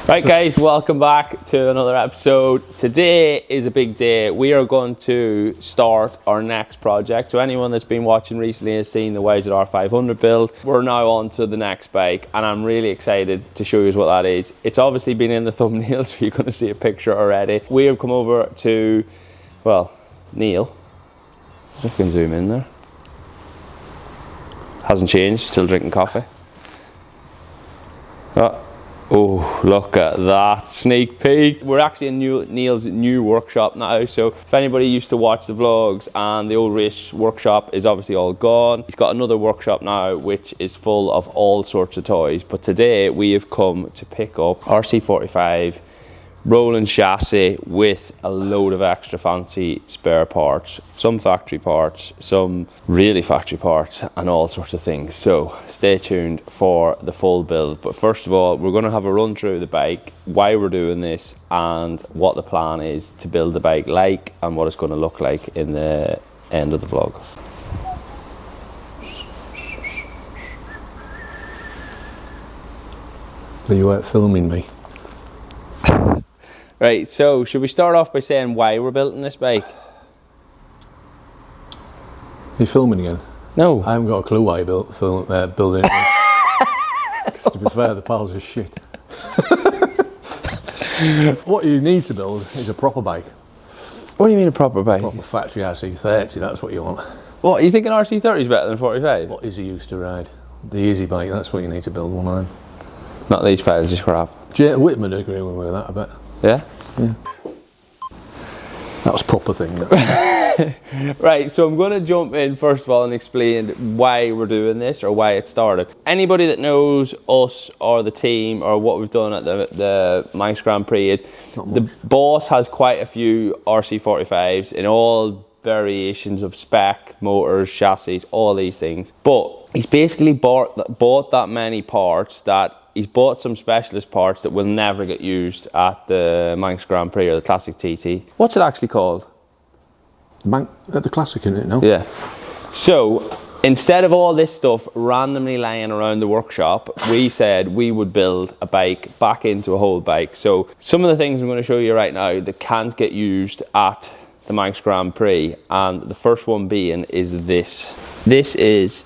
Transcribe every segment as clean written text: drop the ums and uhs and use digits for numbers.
Right guys, welcome back to another episode. Today is a big day. We are going to start our next project. So anyone that's been watching recently has seen the YFood build. We're now on to the next bike and I'm really excited to show you what that is. It's obviously been in the thumbnail, so you're going to see a picture already. We have come over to, well, Neil. You can zoom in there. Hasn't changed, still drinking coffee. Oh, look at that sneak peek. We're actually in Neil's new workshop now, so if anybody used to watch the vlogs, and the old race workshop is obviously all gone. He's got another workshop now which is full of all sorts of toys, but today we have come to pick up RC45 rolling chassis with a load of extra fancy spare parts, some factory parts, some really factory parts, and all sorts of things. So stay tuned for the full build. But first of all, we're going to have a run through the bike, why we're doing this, and what the plan is to build the bike like, and what it's going to look like in the end of the vlog. Are you filming me? Right, so should we start off by saying why we're building this bike? Are you filming again? No. I haven't got a clue why you're building it. 'Cause to be fair, the piles are shit. What you need to build is a proper bike. What do you mean a proper bike? Proper factory RC30, that's what you want. What, you think an RC30 is better than 45? What Izzy used to ride. The easy bike, that's what you need to build one on. Not these pedals, just crap. Whitman agree with that, I bet. Yeah? Yeah. That was proper thing. Right, so I'm going to jump in first of all and explain why we're doing this, or why it started. Anybody that knows us or the team or what we've done at the Manx Grand Prix is the boss has quite a few RC45s in all variations of spec, motors, chassis, all these things. But he's basically bought that many parts that he's bought some specialist parts that will never get used at the Manx Grand Prix or the Classic TT. What's it actually called? At the Classic, isn't it? No. Yeah. So instead of all this stuff randomly laying around the workshop, we said we would build a bike back into a whole bike. So some of the things I'm going to show you right now that can't get used at the Manx Grand Prix, and the first one being is this. This is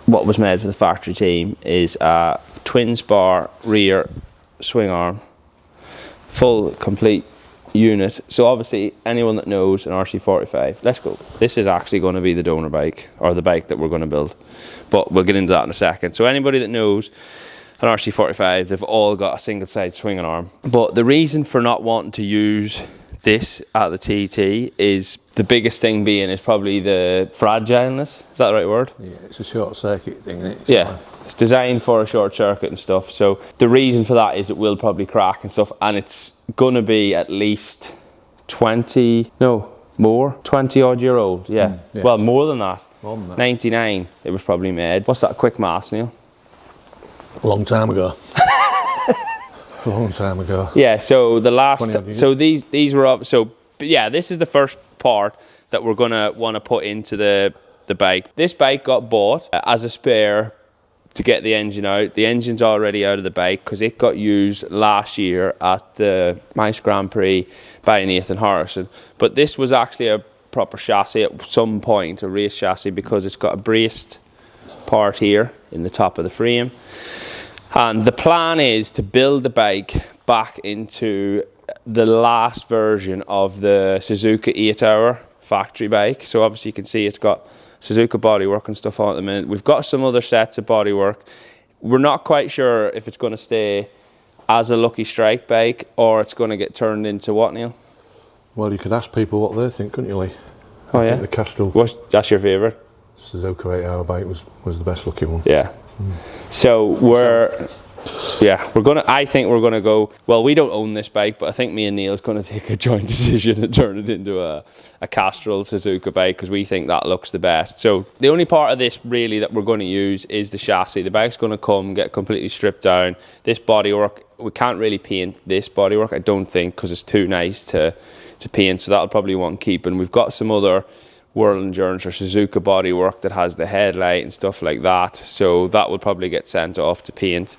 what was made for the factory team, is a twin spar rear swing arm, full complete unit. So obviously anyone that knows an RC45, let's go. This is actually going to be the donor bike, or the bike that we're going to build, but we'll get into that in a second. So anybody that knows an RC45, they've all got a single side swinging arm. But the reason for not wanting to use this at the TT is, the biggest thing being is probably the fragileness. Is that the right word? Yeah, it's a short circuit thing, isn't it? Yeah, it's designed for a short circuit and stuff. So the reason for that is it will probably crack and stuff, and it's gonna be at least 20 odd year old. Yeah, yes. Well, more than that. More than that. 99 it was probably made. What's that quick mass, Neil? A long time ago. A long time ago. Yeah, so the last, so these were up, so yeah, this is the first part that we're gonna want to put into the bike. This bike got bought as a spare to get the engine out. The engine's already out of the bike because it got used last year at the Manx Grand Prix by Nathan Harrison. But this was actually a proper chassis at some point, a race chassis, because it's got a braced part here in the top of the frame. And the plan is to build the bike back into the last version of the Suzuka 8-hour factory bike. So obviously you can see it's got Suzuka bodywork and stuff on at the minute. We've got some other sets of bodywork. We're not quite sure if it's going to stay as a Lucky Strike bike or it's going to get turned into what, Neil? Well, you could ask people what they think, couldn't you, Lee? Oh, I yeah? think the Castrol That's your favourite? Suzuka 8-hour bike was the best looking one. Yeah. So I think we're gonna go, well, we don't own this bike, but I think me and Neil's gonna take a joint decision and turn it into a Castrol Suzuka bike, because we think that looks the best. So the only part of this really that we're going to use is the chassis. The bike's going to come, get completely stripped down. This bodywork, we can't really paint this bodywork, I don't think, because it's too nice to paint, so that'll probably want keeping. We've got some other World Endurance or Suzuka bodywork that has the headlight and stuff like that, so that will probably get sent off to paint.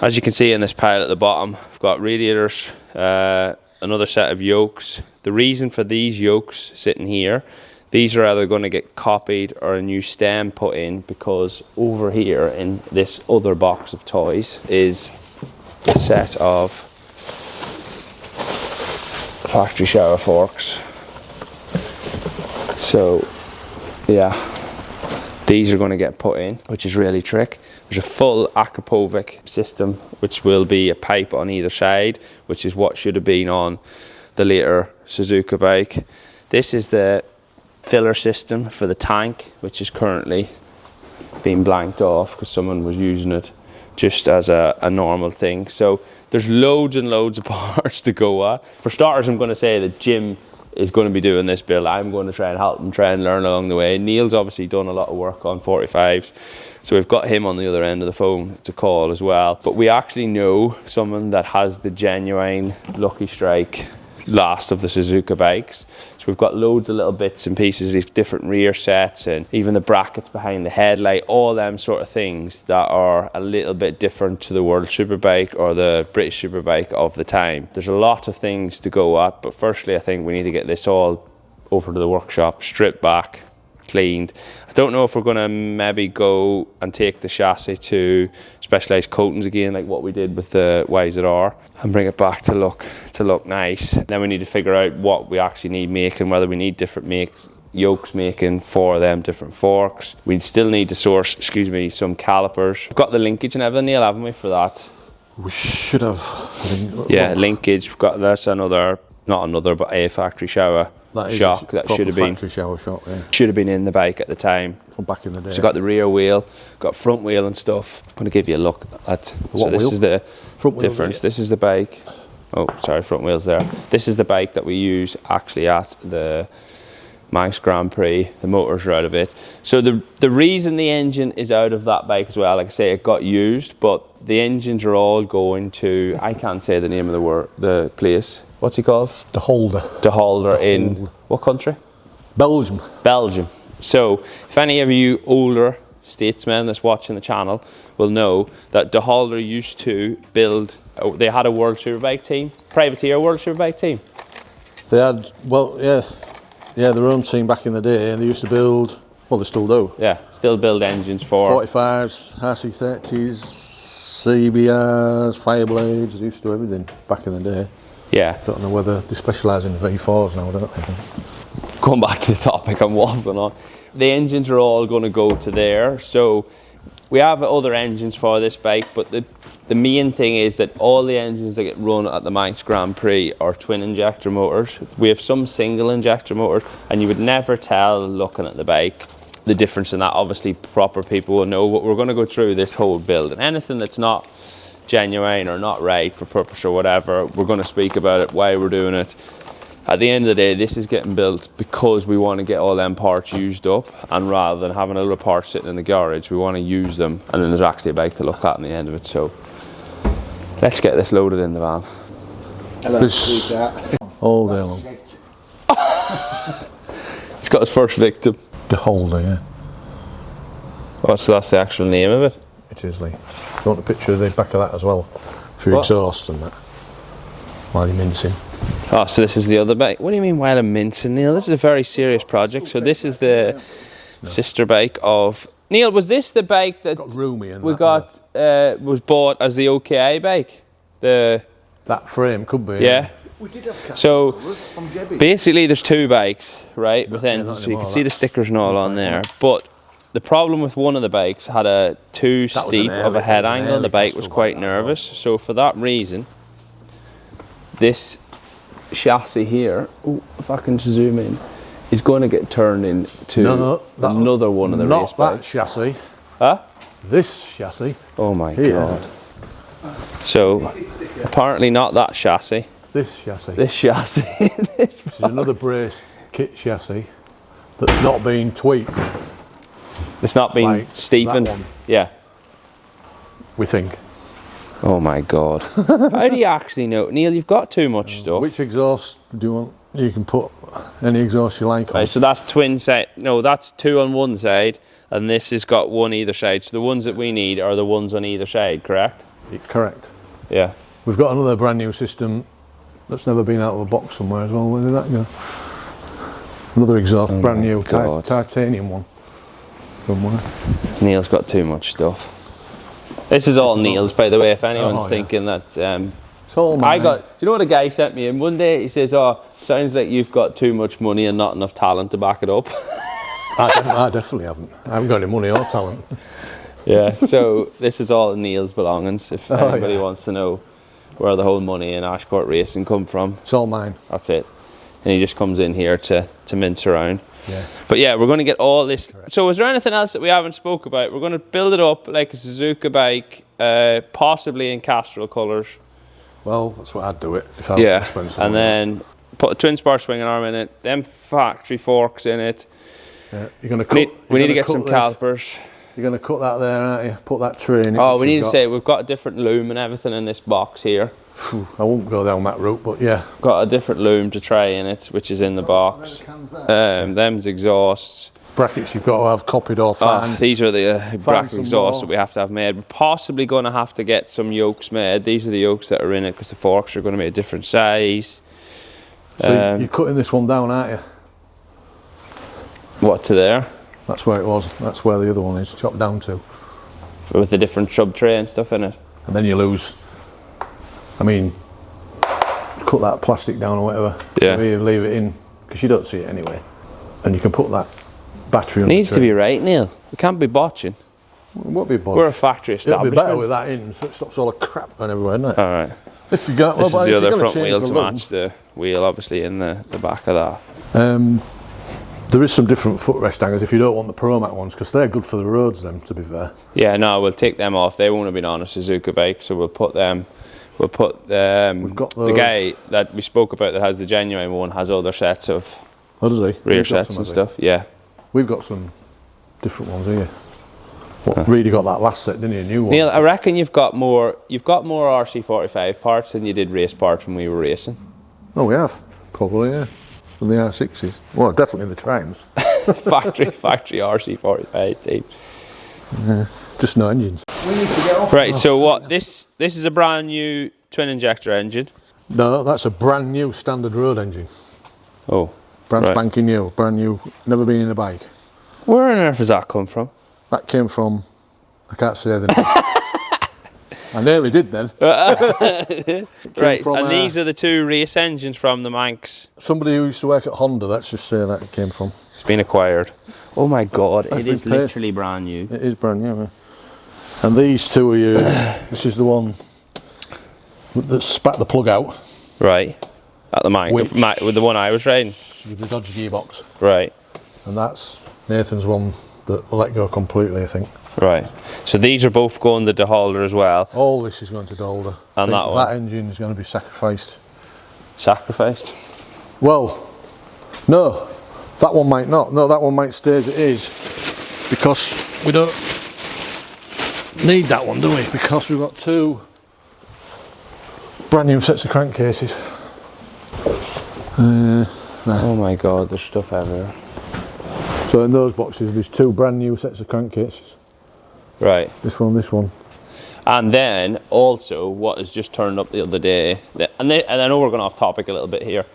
As you can see in this pile at the bottom, I've got radiators, another set of yokes. The reason for these yokes sitting here, these are either going to get copied or a new stem put in, because over here in this other box of toys is a set of factory shower forks. So yeah, these are going to get put in, which is really trick. There's a full Akrapovic system, which will be a pipe on either side, which is what should have been on the later Suzuka bike. This is the filler system for the tank, which is currently being blanked off because someone was using it just as a normal thing. So there's loads and loads of parts to go at. For starters, I'm going to say that Jim is going to be doing this build. I'm going to try and help him, try and learn along the way. Neil's obviously done a lot of work on 45s, so we've got him on the other end of the phone to call as well. But we actually know someone that has the genuine Lucky Strike last of the Suzuka bikes. So we've got loads of little bits and pieces, these different rear sets and even the brackets behind the headlight, all them sort of things that are a little bit different to the World Superbike or the British Superbike of the time. There's a lot of things to go at, but firstly I think we need to get this all over to the workshop, stripped back, cleaned. I don't know if we're going to maybe go and take the chassis to specialised coatings again, like what we did with the YZR, and bring it back to look nice. Then we need to figure out what we actually need making, whether we need different yokes making for them different forks. We still need to source, some calipers. We've got the linkage and everything, Neil, haven't we, for that? We should have. Yeah, linkage. We've got, that's another, not another, but a factory shower shock that should have been factory shower shock, yeah. Should have been in the bike at the time. From back in the day. So got the rear wheel, got front wheel and stuff. I'm going to give you a look at. So this is the front wheel difference. This is the bike. Oh, sorry, front wheel's there. This is the bike that we use actually at the Manx Grand Prix. The motors are out of it. So the reason the engine is out of that bike as well, like I say, it got used, but the engines are all going to, I can't say the name of the place. What's he called? De Holder. De Holder in what country? Belgium. Belgium. So if any of you older statesmen that's watching the channel will know that De Holder used to build, they had a World Superbike team, privateer World Superbike team. They had, well, yeah, their own team back in the day, and they used to build, well, they still do. Yeah, still build engines for 45s, RC30s, CBRs, Fireblades. They used to do everything back in the day. Yeah. Don't know whether they specialise in V4s now, don't they? Going back to the topic I'm waffling on. The engines are all going to go to there. So we have other engines for this bike, but the main thing is that all the engines that get run at the Manx Grand Prix are twin injector motors. We have some single injector motors, and you would never tell looking at the bike the difference in that. Obviously proper people will know, but we're going to go through this whole build, and anything that's not genuine or not right for purpose or whatever, we're going to speak about it, why we're doing it. At the end of the day, this is getting built because we want to get all them parts used up, and rather than having a little part sitting in the garage, we want to use them, and then there's actually a bike to look at in the end of it. So let's get this loaded in the van. All day long. He's got his first victim. De Holder, yeah. Oh, so that's the actual name of it? It is, Lee. You want a picture of the back of that as well? For your exhaust and that. While you're mincing. Oh, so this is the other bike. What do you mean while I'm mincing, Neil? This is a very serious project. So this is the sister bike of... Neil, was this the bike that got roomy in we that, got was bought as the OKI bike? That frame could be. Yeah. We did have So from Jebby. basically there's two bikes, right? With engines, so you can see the stickers and all on there. But the problem with one of the bikes had a too steep of a head angle, and the bike was quite nervous. So for that reason, this chassis here, if I can zoom in, is going to get turned into another one of the race bikes. Not that chassis. Huh? This chassis. Oh my here. God. So apparently not that chassis. This chassis. This chassis. This is another braced kit chassis that's not been tweaked. It's not been like steepened. That one, yeah. we think. Oh my God. How do you actually know? Neil, you've got too much stuff. Which exhaust do you want? You can put any exhaust you like on. Right, so that's twin side. No, that's two on one side, and this has got one either side. So the ones that we need are the ones on either side, correct? Correct. Yeah. We've got another brand new system that's never been out of a box somewhere as well. Where did that go? Another exhaust, brand new titanium one. Somewhere. Neil's got too much stuff. This is all Neil's, by the way, if anyone's thinking that. It's all mine. do you know what a guy sent me in one day? He says, "Oh, sounds like you've got too much money and not enough talent to back it up." I definitely haven't. I haven't got any money or talent. Yeah, so this is all Neil's belongings. If anybody wants to know where the whole money in Ashcourt Racing come from, it's all mine. That's it. And he just comes in here to mince around. Yeah. But yeah, we're going to get all this. Correct. So is there anything else that we haven't spoke about? We're going to build it up like a Suzuka bike, possibly in Castrol colours. Well, that's what I'd do it if I was to spend some and then put a twin spar swinging arm in it, them factory forks in it. Yeah. You're going to we need to get some calipers. You're going to cut that there, aren't you? Put that tray in it. Oh, we need to say we've got a different loom and everything in this box here. I won't go down that route, but yeah. Got a different loom to try in it, which is in the box. Them's exhausts. Brackets you've got to have copied or fanned. These are the bracket exhausts that we have to have made. We're possibly going to have to get some yokes made. These are the yokes that are in it because the forks are going to be a different size. So you're cutting this one down, aren't you? What, to there? That's where it was. That's where the other one is, chopped down to. With the different sub tray and stuff in it. And then you lose, I mean, cut that plastic down or whatever. Yeah. So you leave it in, because you don't see it anyway. And you can put that battery on it needs the to be right, Neil. We can't be botching. It won't be botched. We're a factory establishment. It'll be better with that in, so it stops all the crap going everywhere, isn't it? Alright. If you got, this is the other front wheel to loom, match the wheel, obviously, in the back of that. There is some different footrest hangers if you don't want the Promac ones, because they're good for the roads, them, to be fair. Yeah, no, we'll take them off. They won't have been on a Suzuka bike, so we'll put them. We'll put We've got those. The guy that we spoke about that has the genuine one has other sets of rear sets and stuff. Yeah, we've got some different ones here. Really got that last set, didn't you? A new one. Neil, I reckon you've got more RC45 parts than you did race parts when we were racing. Oh, we have probably, yeah. Than the R6s. Well, definitely the Triumphs. factory RC45 team. Yeah, just no engines. We need to get off. Right, so what? This is a brand new twin injector engine. No, that's a brand new standard road engine. Oh, brand spanking new, brand new. Never been in a bike. Where on earth has that come from? That came from. I can't say the name. I nearly did then. Right, and these are the two race engines from the Manx. Somebody who used to work at Honda, let's just say that it came from. It's been acquired. Oh my God, it is literally brand new. It is brand new, yeah. And these two are you. This is the one that spat the plug out. Right, at the Manx, with the one I was riding. With the dodgy gearbox. Right. And that's Nathan's one that will let go completely, I think. Right, so these are both going to De Halder as well. All this is going to De Halder. And that engine is going to be sacrificed. Sacrificed? Well, no, that one might not. No, that one might stay as it is, because we don't need that one, do we? Because we've got two brand new sets of crankcases. Oh my God, there's stuff everywhere. So in those boxes, there's two brand new sets of crankcases. Right. This one. And then also what has just turned up the other day, and I know we're going off topic a little bit here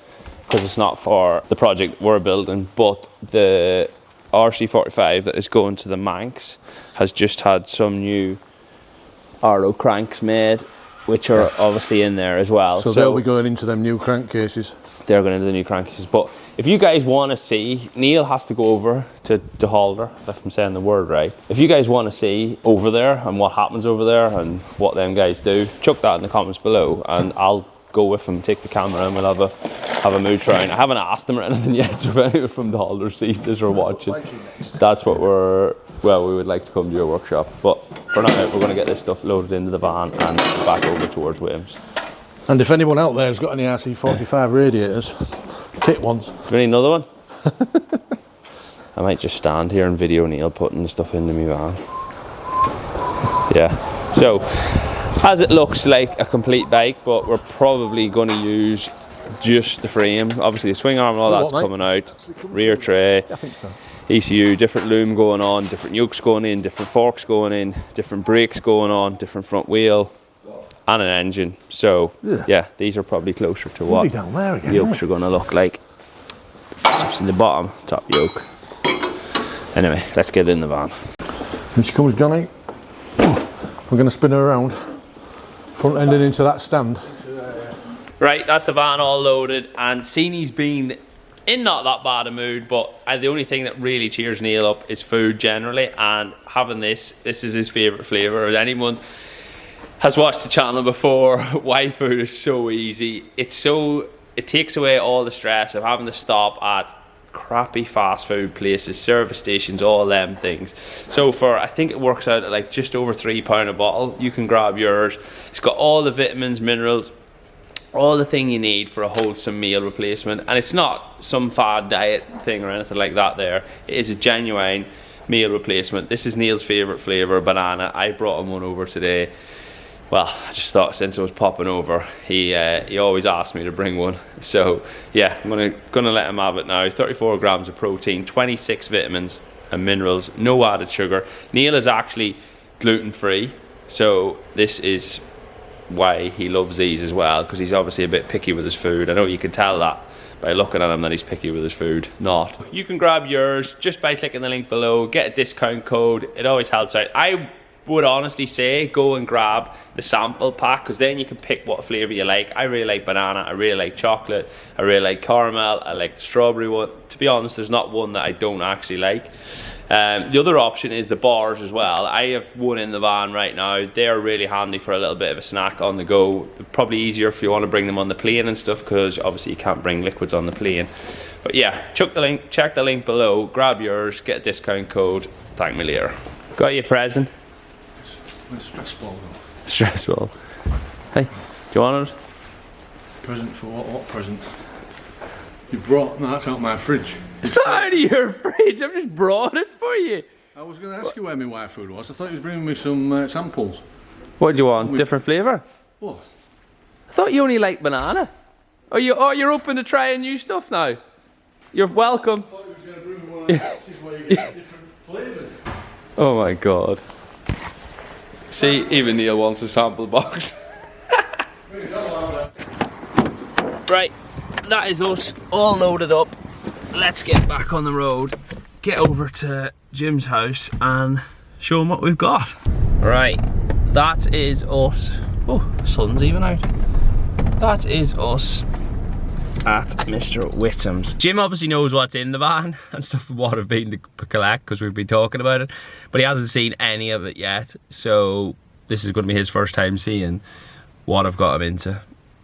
because it's not for the project we're building, but the RC45 that is going to the Manx has just had some new Arlo cranks made, which are obviously in there as well. So they'll be going into them new crankcases. They're going into the new crankcases. But if you guys want to see, Neil has to go over to De Halder, if I'm saying the word right. If you guys want to see over there and what happens over there and what them guys do, chuck that in the comments below and I'll go with them, take the camera and we'll have a mooch around. I haven't asked them or anything yet, so if anyone from De Halder sees this or watching, that's what we would like to come to your workshop. But for now, we're going to get this stuff loaded into the van and back over towards Williams. And if anyone out there has got any RC45 radiators, kit ones. Do we need another one? I might just stand here and video Neil putting the stuff into my van. Yeah. So, as it looks like a complete bike, but we're probably going to use just the frame. Obviously the swing arm and all that's coming out. Rear tray. I think so. ECU, different loom going on, different yokes going in, different forks going in, different brakes going on, different front wheel. and an engine. So yeah, these are probably closer to what down there again, yokes are going to look like. Stuff's in the bottom, top yoke. Anyway, let's get in the van. Here she comes, Johnny. We're going to spin her around, front ending into that stand. Right, that's the van all loaded, and Seeney's been in not that bad a mood, but the only thing that really cheers Neil up is food generally, and having this is his favourite flavour. If anyone has watched the channel before, YFood is so easy. It takes away all the stress of having to stop at crappy fast food places, service stations, all them things. So for, I think it works out at like just over £3 a bottle, you can grab yours. It's got all the vitamins, minerals, all the thing you need for a wholesome meal replacement, and it's not some fad diet thing or anything like that there. It is a genuine meal replacement. This is Neil's favourite flavour, banana. I brought him one over today. Well, I just thought since it was popping over, he always asked me to bring one. So yeah, I'm gonna let him have it now. 34 grams of protein, 26 vitamins and minerals, no added sugar. Neil is actually gluten-free, so this is why he loves these as well, because he's obviously a bit picky with his food. I know you can tell that by looking at him that he's picky with his food. Not. You can grab yours just by clicking the link below, get a discount code. It always helps out. I would honestly say go and grab the sample pack, because then you can pick what flavour you like. I really like banana, I really like chocolate, I really like caramel, I like the strawberry one. To be honest, there's not one that I don't actually like. The other option is the bars as well. I have one in the van right now. They're really handy for a little bit of a snack on the go. Probably easier if you want to bring them on the plane and stuff, because obviously you can't bring liquids on the plane. But yeah, check the link below, grab yours, get a discount code, thank me later. Got you a present? A stress ball. Stress ball. Hey, do you want it? Present for what? What present? You brought? No, that's out my fridge. It's not out of your fridge. I've just brought it for you. I was going to ask you where my YFood was. I thought you was bringing me some samples. What do you want? Different flavour? What? I thought you only liked banana. Oh, you're open to trying new stuff now. You're welcome. I thought you was going to bring me one of the boxes where you get different flavours. Oh my god. See, even Neil wants a sample box. Right, that is us all loaded up. Let's get back on the road, get over to Jim's house and show him what we've got. Right, that is us. Oh, sun's even out. That is us at Mr. Whittam's. Jim obviously knows what's in the van and stuff, what I've been to collect, because we've been talking about it, but he hasn't seen any of it yet, so this is going to be his first time seeing what I've got him into.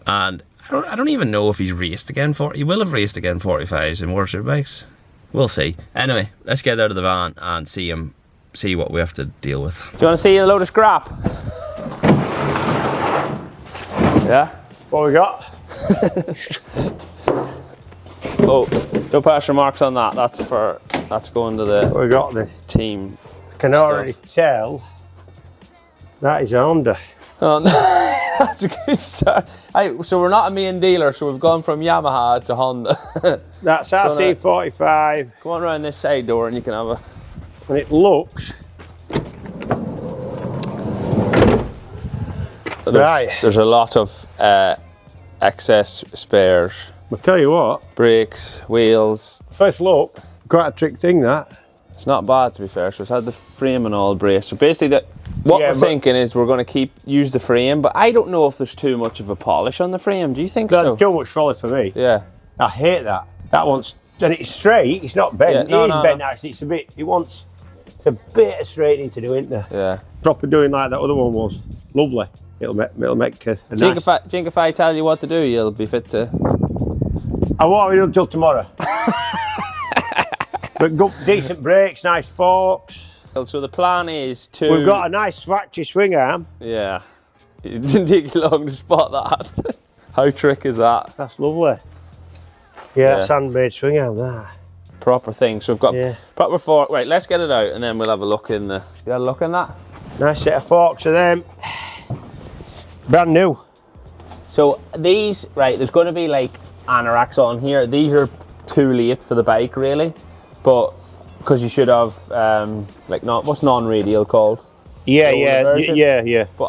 And I don't even know if he's raced again. He will have raced again 45s in worship bikes. We'll see. Anyway, let's get out of the van and see what we have to deal with. Do you want to see a load of scrap? Yeah? What we got? Oh, no pressure marks on that. That's going to the What we got then? team. Can already tell that is a Honda. Oh no, that's a good start. So we're not a main dealer, so we've gone from Yamaha to Honda. That's RC45. Come on around this side door and you can have a... And it looks... There's a lot of excess spares. I'll tell you what. Brakes, wheels. First look, quite a trick thing that. It's not bad to be fair, so it's had the frame and all braced. So basically what we're thinking is we're going to use the frame, but I don't know if there's too much of a polish on the frame. Do you think so? Too much polish for me. Yeah. I hate that. That one's, and it's straight, it's not bent. Yeah, It is bent actually, it's a bit, it's a bit of straightening to do, isn't there? Yeah. Proper doing like that other one was. Lovely. It'll make a nice... Think if I tell you what to do, you'll be fit to... I won't be done till tomorrow. But good, decent brakes, nice forks. So the plan is to... We've got a nice factory swing arm. Yeah. It didn't take you long to spot that. How trick is that? That's lovely. Yeah, that's handmade swing arm, that. Proper thing. So we've got proper fork. Right, let's get it out and then we'll have a look in the... You had a look in that? Nice set of forks of them. Brand new. So these, right, there's going to be like anoraks on here. These are too late for the bike really, but because you should have what's non-radial called? Yeah. But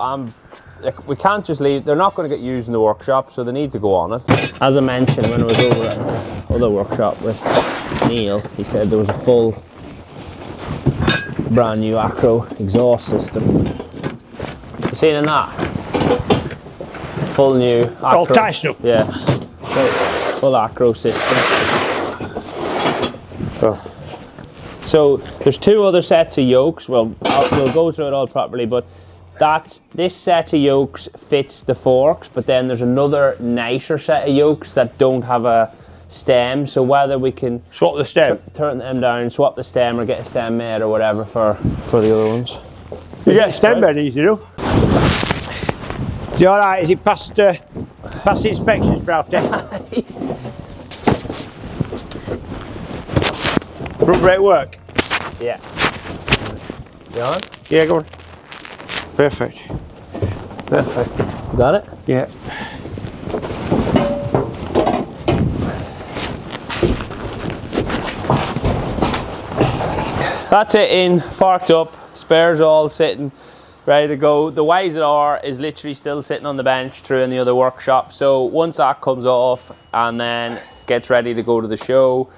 like, we can't just leave. They're not going to get used in the workshop, so they need to go on it. As I mentioned when I was over at the other workshop with Neil, he said there was a full brand new Acro exhaust system. You seen in that? Full new Acro. All tight stuff. Yeah. Full Acro system. Oh. So there's 2 other sets of yokes. Well, we'll go through it all properly, but this set of yokes fits the forks, but then there's another nicer set of yokes that don't have a stem, so whether we can Swap the stem. turn them down, swap the stem, or get a stem made or whatever for the other ones. You get a stem bed easy enough. Is it alright? Is it past the inspections, Broughty? Front brake work? Yeah. You on? Yeah, go on. Perfect. Perfect. You got it? Yeah. That's it in, parked up, spares all sitting, ready to go. The YZR is literally still sitting on the bench through in the other workshop. So once that comes off and then gets ready to go to the show,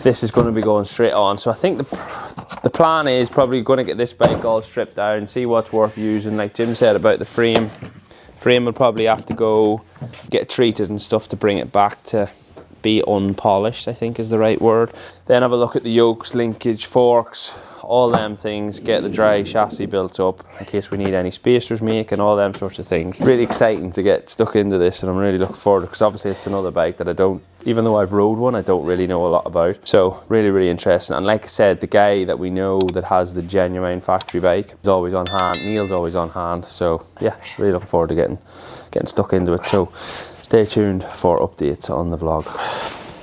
this is going to be going straight on. So I think the plan is probably going to get this bike all stripped down, see what's worth using. Like Jim said about the frame will probably have to go get treated and stuff to bring it back to be unpolished, I think is the right word. Then have a look at the yokes, linkage, forks, all them things, get the dry chassis built up in case we need any spacers making, all them sorts of things. Really exciting to get stuck into this, and I'm really looking forward to it, because obviously it's another bike that I don't, even though I've rode one, I don't really know a lot about. So really, really interesting. And like I said, the guy that we know that has the genuine factory bike is always on hand. Neil's always on hand. So yeah, really looking forward to getting stuck into it. So stay tuned for updates on the vlog.